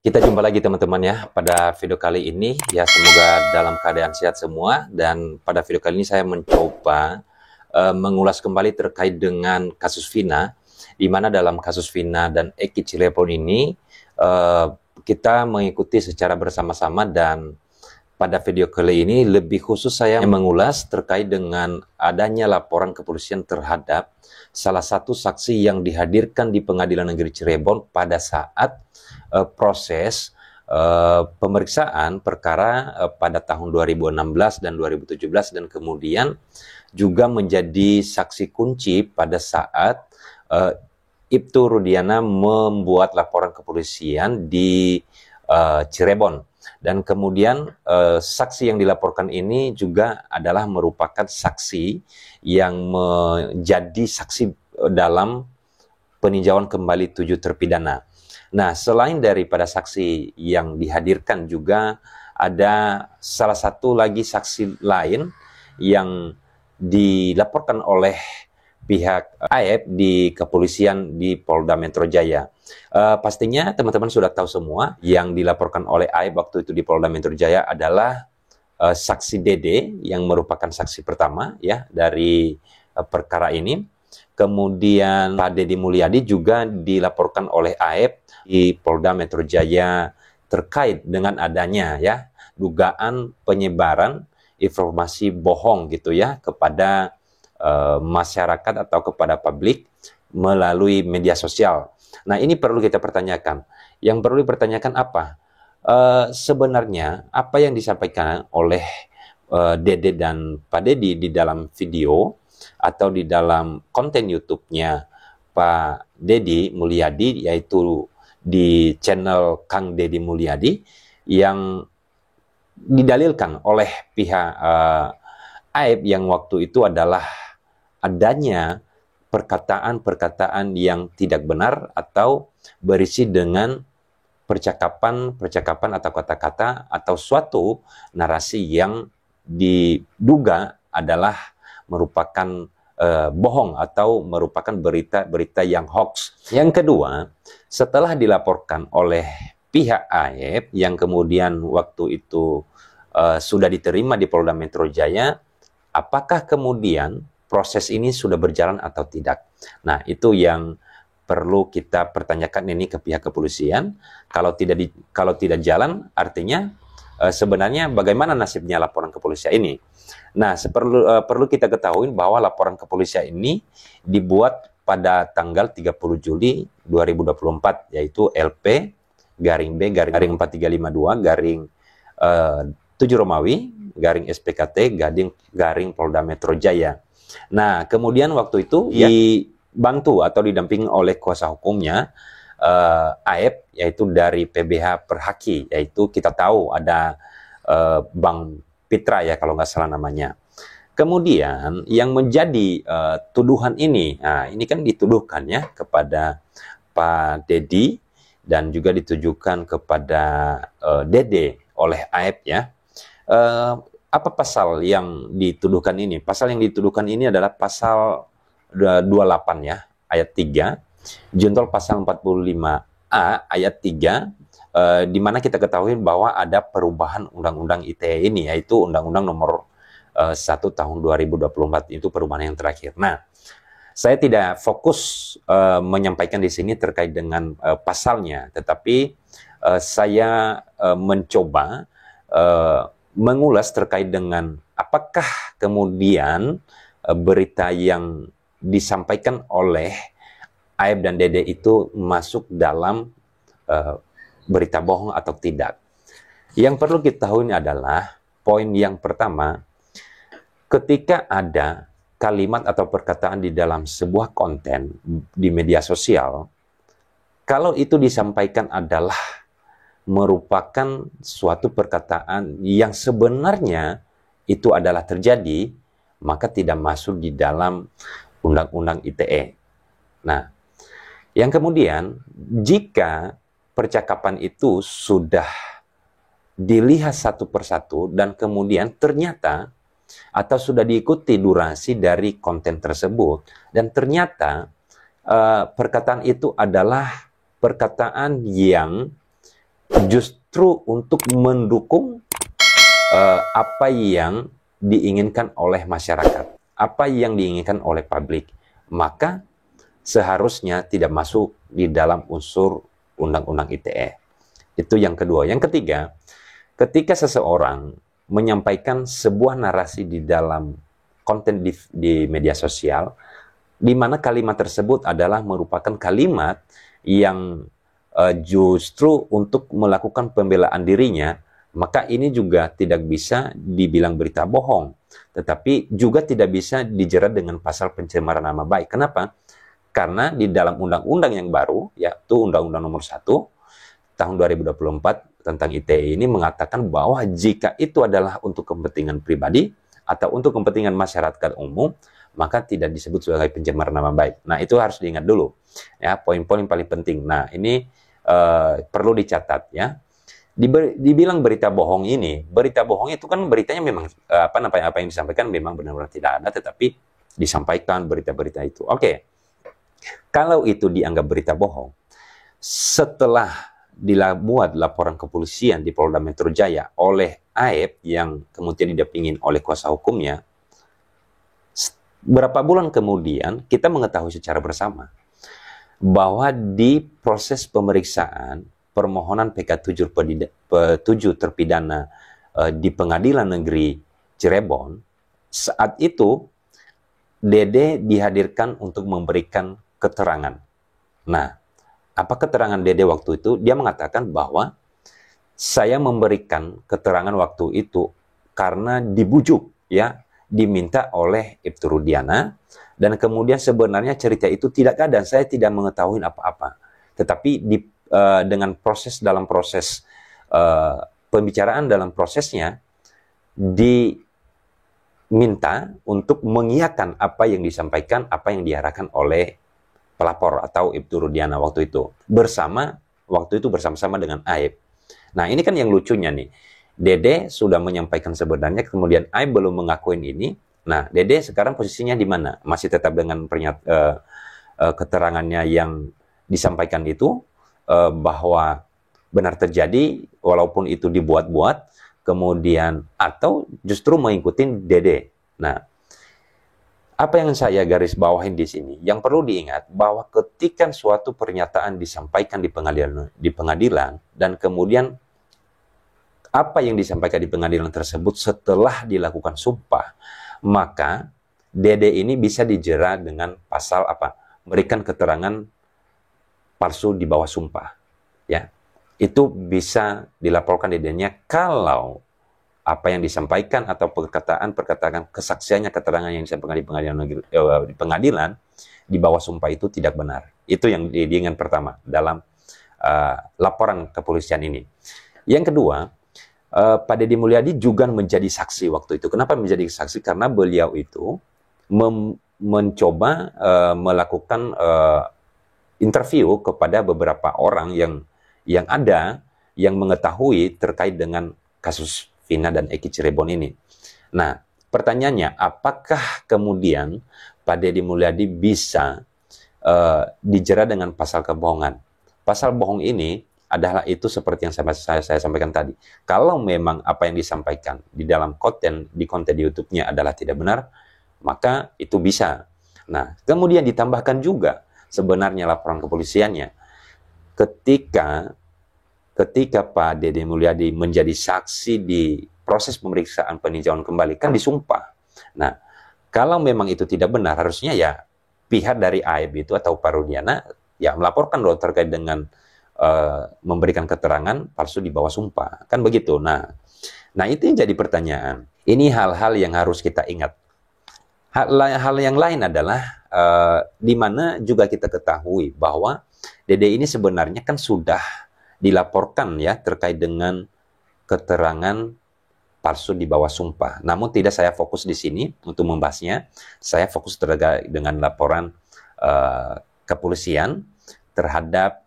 Kita jumpa lagi teman-teman ya pada video kali ini ya, semoga dalam keadaan sehat semua. Dan pada video kali ini saya mencoba mengulas kembali terkait dengan kasus Vina, di mana dalam kasus Vina dan Eki Cirebon ini kita mengikuti secara bersama-sama. Dan pada video kali ini lebih khusus saya mengulas terkait dengan adanya laporan kepolisian terhadap salah satu saksi yang dihadirkan di Pengadilan Negeri Cirebon pada saat proses pemeriksaan perkara pada tahun 2016 dan 2017, dan kemudian juga menjadi saksi kunci pada saat Ibtu Rudiana membuat laporan kepolisian di Cirebon. Dan kemudian saksi yang dilaporkan ini juga adalah merupakan saksi yang menjadi saksi dalam peninjauan kembali 7 terpidana. Nah, selain daripada saksi yang dihadirkan, juga ada salah satu lagi saksi lain yang dilaporkan oleh pihak AEP di kepolisian di Polda Metro Jaya. Pastinya teman-teman sudah tahu semua, yang dilaporkan oleh AEP waktu itu di Polda Metro Jaya adalah saksi Dede yang merupakan saksi pertama ya dari perkara ini. Kemudian Pak Deddy Mulyadi juga dilaporkan oleh AEP di Polda Metro Jaya terkait dengan adanya ya dugaan penyebaran informasi bohong gitu ya kepada masyarakat atau kepada publik melalui media sosial. Nah, ini perlu kita pertanyakan. Yang perlu dipertanyakan apa? Sebenarnya apa yang disampaikan oleh Dede dan Pak Deddy di dalam video atau di dalam konten YouTube-nya Pak Deddy Mulyadi, yaitu di channel Kang Deddy Mulyadi, yang didalilkan oleh pihak AEP yang waktu itu adalah adanya perkataan-perkataan yang tidak benar atau berisi dengan percakapan atau kata-kata atau suatu narasi yang diduga adalah merupakan bohong atau merupakan berita-berita yang hoax. Yang kedua, setelah dilaporkan oleh pihak AEP yang kemudian waktu itu sudah diterima di Polda Metro Jaya, apakah kemudian proses ini sudah berjalan atau tidak? Nah, itu yang perlu kita pertanyakan ini ke pihak kepolisian. Kalau tidak jalan, artinya sebenarnya bagaimana nasibnya laporan kepolisian ini? Nah, perlu kita ketahui bahwa laporan kepolisian ini dibuat pada tanggal 30 Juli 2024, yaitu LP garing B garing 4352 garing 7 Romawi garing SPKT garing Polda Metro Jaya. Nah, kemudian waktu itu dibantu atau didampingi oleh kuasa hukumnya AEP, yaitu dari PBH Perhaki, yaitu kita tahu ada Bang Pitra ya kalau nggak salah namanya. Kemudian yang menjadi tuduhan ini, nah ini kan dituduhkan ya kepada Pak Deddy dan juga ditujukan kepada Dede oleh AEP ya. Apa pasal yang dituduhkan ini? Pasal yang dituduhkan ini adalah pasal 28 ya, ayat 3, junto pasal 45A ayat 3, di mana kita ketahui bahwa ada perubahan Undang-Undang ITE ini, yaitu Undang-Undang nomor 1 tahun 2024, itu perubahan yang terakhir. Nah, saya tidak fokus menyampaikan di sini terkait dengan pasalnya, tetapi saya mencoba mengulas terkait dengan apakah kemudian berita yang disampaikan oleh AEP dan Dede itu masuk dalam berita bohong atau tidak. Yang perlu kita tahu ini adalah poin yang pertama, ketika ada kalimat atau perkataan di dalam sebuah konten di media sosial, kalau itu disampaikan adalah merupakan suatu perkataan yang sebenarnya itu adalah terjadi, maka tidak masuk di dalam Undang-Undang ITE. Nah, yang kemudian jika percakapan itu sudah dilihat satu persatu dan kemudian ternyata atau sudah diikuti durasi dari konten tersebut dan ternyata perkataan itu adalah perkataan yang justru untuk mendukung apa yang diinginkan oleh masyarakat, apa yang diinginkan oleh publik, maka seharusnya tidak masuk di dalam unsur Undang-Undang ITE. Itu yang kedua. Yang ketiga, ketika seseorang menyampaikan sebuah narasi di dalam konten di media sosial, di mana kalimat tersebut adalah merupakan kalimat yang justru untuk melakukan pembelaan dirinya, maka ini juga tidak bisa dibilang berita bohong, tetapi juga tidak bisa dijerat dengan pasal pencemaran nama baik. Kenapa? Karena di dalam undang-undang yang baru, yaitu Undang-Undang Nomor 1 tahun 2024 tentang ITE ini mengatakan bahwa jika itu adalah untuk kepentingan pribadi atau untuk kepentingan masyarakat umum, maka tidak disebut sebagai pencemaran nama baik. Nah, itu harus diingat dulu. Ya, poin-poin paling penting. Nah, ini perlu dicatat ya. Dibilang berita bohong ini, berita bohong itu kan beritanya memang apa yang disampaikan memang benar-benar tidak ada, tetapi disampaikan berita-berita itu. Oke. Kalau itu dianggap berita bohong, setelah dibuat laporan kepolisian di Polda Metro Jaya oleh AEP yang kemudian didampingin oleh kuasa hukumnya, berapa bulan kemudian kita mengetahui secara bersama bahwa di proses pemeriksaan permohonan PK7 terpidana di Pengadilan Negeri Cirebon, saat itu Dede dihadirkan untuk memberikan keterangan. Nah, apa keterangan Dede waktu itu? Dia mengatakan bahwa saya memberikan keterangan waktu itu karena dibujuk, ya, diminta oleh Ibtu Rudiana, dan kemudian sebenarnya cerita itu tidak ada, dan saya tidak mengetahui apa-apa. Tetapi dengan dalam proses pembicaraan dalam prosesnya diminta untuk mengiyakan apa yang disampaikan, apa yang diarahkan oleh pelapor atau Ibtu Rudiana waktu itu bersama-sama dengan AEP. Nah, ini kan yang lucunya nih. Dede sudah menyampaikan sebenarnya, kemudian AEP belum mengakuin ini. Nah, Dede sekarang posisinya di mana? Masih tetap dengan keterangannya yang disampaikan itu, bahwa benar terjadi walaupun itu dibuat-buat, kemudian atau justru mengikuti Dede. Nah, apa yang saya garis bawahin di sini, yang perlu diingat bahwa ketika suatu pernyataan disampaikan di pengadilan dan kemudian apa yang disampaikan di pengadilan tersebut setelah dilakukan sumpah, maka Dede ini bisa dijerat dengan pasal memberikan keterangan palsu di bawah sumpah, ya. Itu bisa dilaporkan Dedenya kalau apa yang disampaikan atau perkataan kesaksiannya, keterangan yang disampaikan di pengadilan di bawah sumpah itu tidak benar. Itu yang diingat pertama dalam laporan kepolisian ini. Yang kedua, Pak Deddy Mulyadi juga menjadi saksi waktu itu. Kenapa menjadi saksi? Karena beliau itu mencoba melakukan interview kepada beberapa orang yang ada yang mengetahui terkait dengan kasus Vina dan Eki Cirebon ini. Nah, pertanyaannya, apakah kemudian Pak Deddy Mulyadi bisa dijerat dengan pasal kebohongan? Pasal bohong ini adalah itu seperti yang saya sampaikan tadi. Kalau memang apa yang disampaikan di dalam konten di YouTube-nya adalah tidak benar, maka itu bisa. Nah, kemudian ditambahkan juga sebenarnya laporan kepolisiannya ketika Pak Deddy Mulyadi menjadi saksi di proses pemeriksaan peninjauan kembali, kan disumpah. Nah, kalau memang itu tidak benar, harusnya ya pihak dari AEP itu atau Pak Rudiana ya melaporkan dong terkait dengan memberikan keterangan palsu di bawah sumpah. Kan begitu. Nah itu yang jadi pertanyaan. Ini hal-hal yang harus kita ingat. Hal yang lain adalah di mana juga kita ketahui bahwa Dede ini sebenarnya kan sudah dilaporkan ya terkait dengan keterangan palsu di bawah sumpah. Namun tidak saya fokus di sini untuk membahasnya. Saya fokus terkait dengan laporan kepolisian terhadap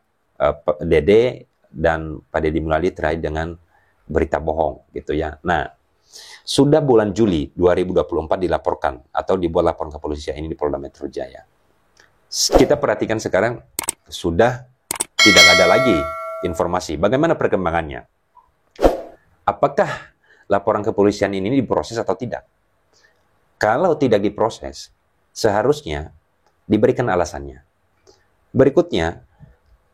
Dede dan Pak Deddy Mulyadi terkait dengan berita bohong gitu ya. Nah, sudah bulan Juli 2024 dilaporkan atau dibuat laporan kepolisian ini di Polda Metro Jaya. Kita perhatikan sekarang sudah tidak ada lagi informasi. Bagaimana perkembangannya? Apakah laporan kepolisian ini diproses atau tidak? Kalau tidak diproses, seharusnya diberikan alasannya. Berikutnya,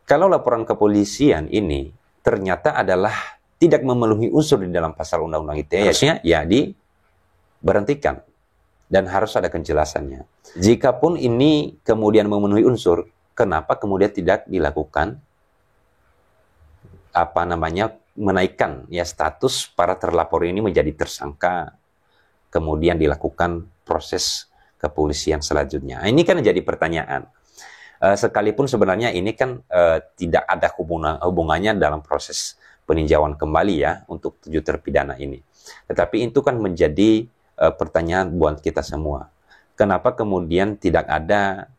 kalau laporan kepolisian ini ternyata adalah tidak memenuhi unsur di dalam pasal Undang-Undang ITE, harusnya ya diberhentikan dan harus ada kejelasannya. Jikapun ini kemudian memenuhi unsur, kenapa kemudian tidak dilakukan menaikkan ya status para terlapor ini menjadi tersangka, kemudian dilakukan proses kepolisian selanjutnya. Nah, ini kan jadi pertanyaan. Sekalipun sebenarnya ini kan tidak ada hubungannya dalam proses peninjauan kembali ya untuk 7 terpidana ini. Tetapi itu kan menjadi pertanyaan buat kita semua. Kenapa kemudian tidak ada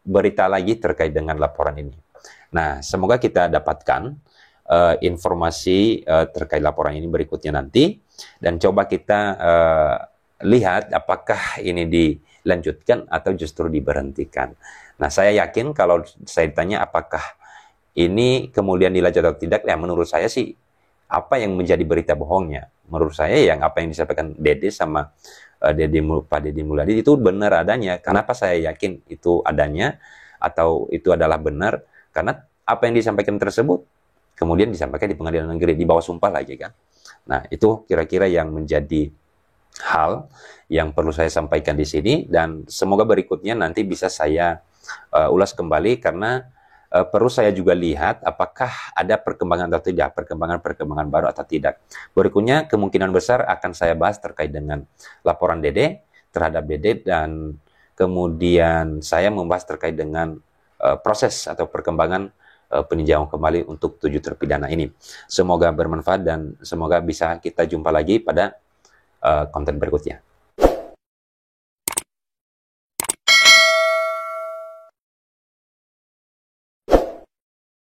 berita lagi terkait dengan laporan ini? Nah, semoga kita dapatkan informasi terkait laporan ini berikutnya nanti, dan coba kita lihat apakah ini dilanjutkan atau justru diberhentikan. Nah, saya yakin kalau saya ditanya apakah ini kemudian dilanjut atau tidak, ya menurut saya sih apa yang menjadi berita bohongnya. Menurut saya yang apa yang disampaikan Dede sama Pak Deddy Mulyadi itu benar adanya. Kenapa saya yakin itu adanya atau itu adalah benar? Karena apa yang disampaikan tersebut kemudian disampaikan di pengadilan negeri di bawah sumpah lagi kan. Nah, itu kira-kira yang menjadi hal yang perlu saya sampaikan di sini, dan semoga berikutnya nanti bisa saya ulas kembali, karena perlu saya juga lihat apakah ada perkembangan atau tidak, perkembangan baru atau tidak. Berikutnya kemungkinan besar akan saya bahas terkait dengan laporan Dede terhadap Dede, dan kemudian saya membahas terkait dengan proses atau perkembangan peninjauan kembali untuk 7 terpidana ini. Semoga bermanfaat dan semoga bisa kita jumpa lagi pada konten berikutnya.